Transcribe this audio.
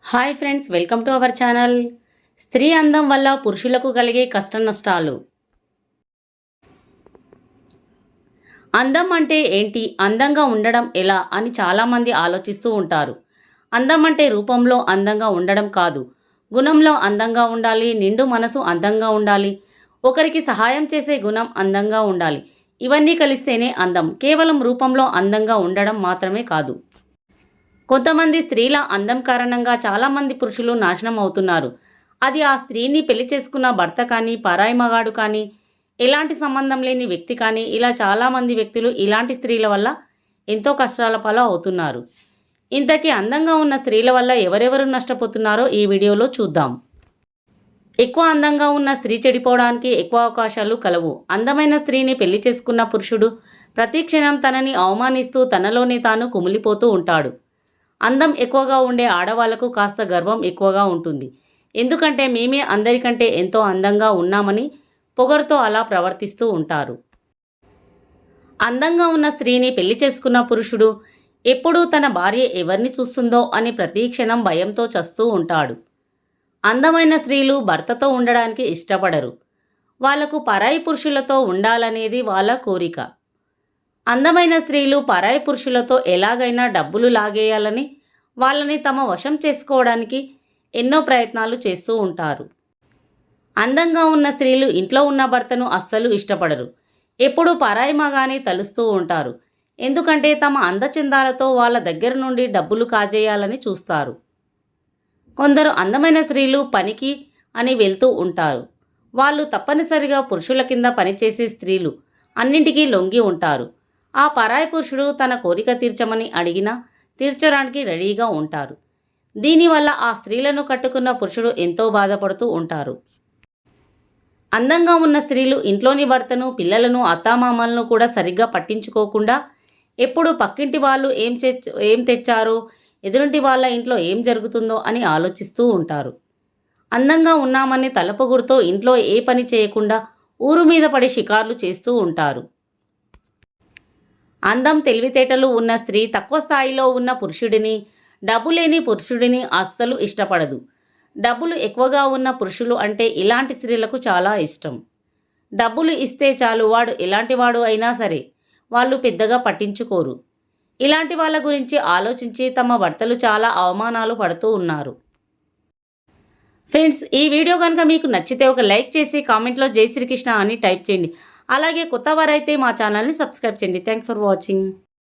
Hi friends, welcome to our channel. స్త్రీ అందం వల్ల పురుషులకు కలిగే కష్ట నష్టాలు. అందం అంటే ఏంటి, అందంగా ఉండడం ఎలా అని చాలామంది ఆలోచిస్తూ ఉంటారు. అందం అంటే రూపంలో అందంగా ఉండడం కాదు, గుణంలో అందంగా ఉండాలి, నిండు మనసు అందంగా ఉండాలి, ఒకరికి సహాయం చేసే గుణం అందంగా ఉండాలి. ఇవన్నీ కలిస్తేనే అందం. కేవలం రూపంలో అందంగా ఉండడం మాత్రమే కాదు. కొంతమంది స్త్రీల అందం కారణంగా చాలామంది పురుషులు నాశనం అవుతున్నారు. అది ఆ స్త్రీని పెళ్లి చేసుకున్న భర్త కానీ, పరాయి మగాడు కానీ, ఎలాంటి సంబంధం లేని వ్యక్తి కానీ, ఇలా చాలామంది వ్యక్తులు ఇలాంటి స్త్రీల వల్ల ఎంతో కష్టాల పాలు అవుతున్నారు. ఇంతకీ అందంగా ఉన్న స్త్రీల వల్ల ఎవరెవరు నష్టపోతున్నారో ఈ వీడియోలో చూద్దాం. ఎక్కువ అందంగా ఉన్న స్త్రీ చెడిపోవడానికి ఎక్కువ అవకాశాలు కలవు. అందమైన స్త్రీని పెళ్లి చేసుకున్న పురుషుడు ప్రతి క్షణం తనని అవమానిస్తూ తనలోనే తాను కుమిలిపోతూ ఉంటాడు. అందం ఎక్కువగా ఉండే ఆడవాళ్లకు కాస్త గర్వం ఎక్కువగా ఉంటుంది. ఎందుకంటే మేమే అందరికంటే ఎంతో అందంగా ఉన్నామని పొగరుతో అలా ప్రవర్తిస్తూ ఉంటారు. అందంగా ఉన్న స్త్రీని పెళ్లి చేసుకున్న పురుషుడు ఎప్పుడూ తన భార్య ఎవరిని చూస్తుందో అని ప్రతి క్షణం భయంతో చస్తూ ఉంటాడు. అందమైన స్త్రీలు భర్తతో ఉండడానికి ఇష్టపడరు. వాళ్లకు పరాయి పురుషులతో ఉండాలనేది వాళ్ళ కోరిక. అందమైన స్త్రీలు పరాయి పురుషులతో ఎలాగైనా డబ్బులు లాగేయాలని, వాళ్ళని తమ వశం చేసుకోవడానికి ఎన్నో ప్రయత్నాలు చేస్తూ ఉంటారు. అందంగా ఉన్న స్త్రీలు ఇంట్లో ఉన్న భర్తను అస్సలు ఇష్టపడరు. ఎప్పుడూ పరాయి మగాని తలుస్తూ ఉంటారు. ఎందుకంటే తమ అందచందాలతో వాళ్ళ దగ్గర నుండి డబ్బులు కాజేయాలని చూస్తారు. కొందరు అందమైన స్త్రీలు పనికి అని వెళ్తూ ఉంటారు. వాళ్ళు తప్పనిసరిగా పురుషుల కింద పనిచేసే స్త్రీలు అన్నింటికీ లొంగి ఉంటారు. ఆ పరాయి పురుషుడు తన కోరిక తీర్చమని అడిగినా తీర్చడానికి రెడీగా ఉంటారు. దీనివల్ల ఆ స్త్రీలను కట్టుకున్న పురుషుడు ఎంతో బాధపడుతూ ఉంటారు. అందంగా ఉన్న స్త్రీలు ఇంట్లోని భర్తను, పిల్లలను, అత్తామామలను కూడా సరిగ్గా పట్టించుకోకుండా ఎప్పుడు పక్కింటి వాళ్ళు ఏం తెచ్చారో, ఎదురింటి వాళ్ళ ఇంట్లో ఏం జరుగుతుందో అని ఆలోచిస్తూ ఉంటారు. అందంగా ఉన్నామని తలపొగుడుతో ఇంట్లో ఏ పని చేయకుండా ఊరు మీద పడి షికార్లు చేస్తూ ఉంటారు. అందం, తెలివితేటలు ఉన్న స్త్రీ తక్కువ స్థాయిలో ఉన్న పురుషుడిని, డబ్బు లేని పురుషుడిని అస్సలు ఇష్టపడదు. డబ్బులు ఎక్కువగా ఉన్న పురుషులు అంటే ఇలాంటి స్త్రీలకు చాలా ఇష్టం. డబ్బులు ఇస్తే చాలు, వాడు ఎలాంటి వాడు అయినా సరే వాళ్ళు పెద్దగా పట్టించుకోరు. ఇలాంటి వాళ్ళ గురించి ఆలోచించి తమ భర్తలు చాలా అవమానాలు పడుతూ ఉన్నారు. ఫ్రెండ్స్, ఈ వీడియో కనుక మీకు నచ్చితే ఒక లైక్ చేసి కామెంట్లో జై శ్రీకృష్ణ అని టైప్ చేయండి. అలాగే కొత్తవారైతే మా ఛానల్ని సబ్స్క్రైబ్ చేయండి. Thanks for watching.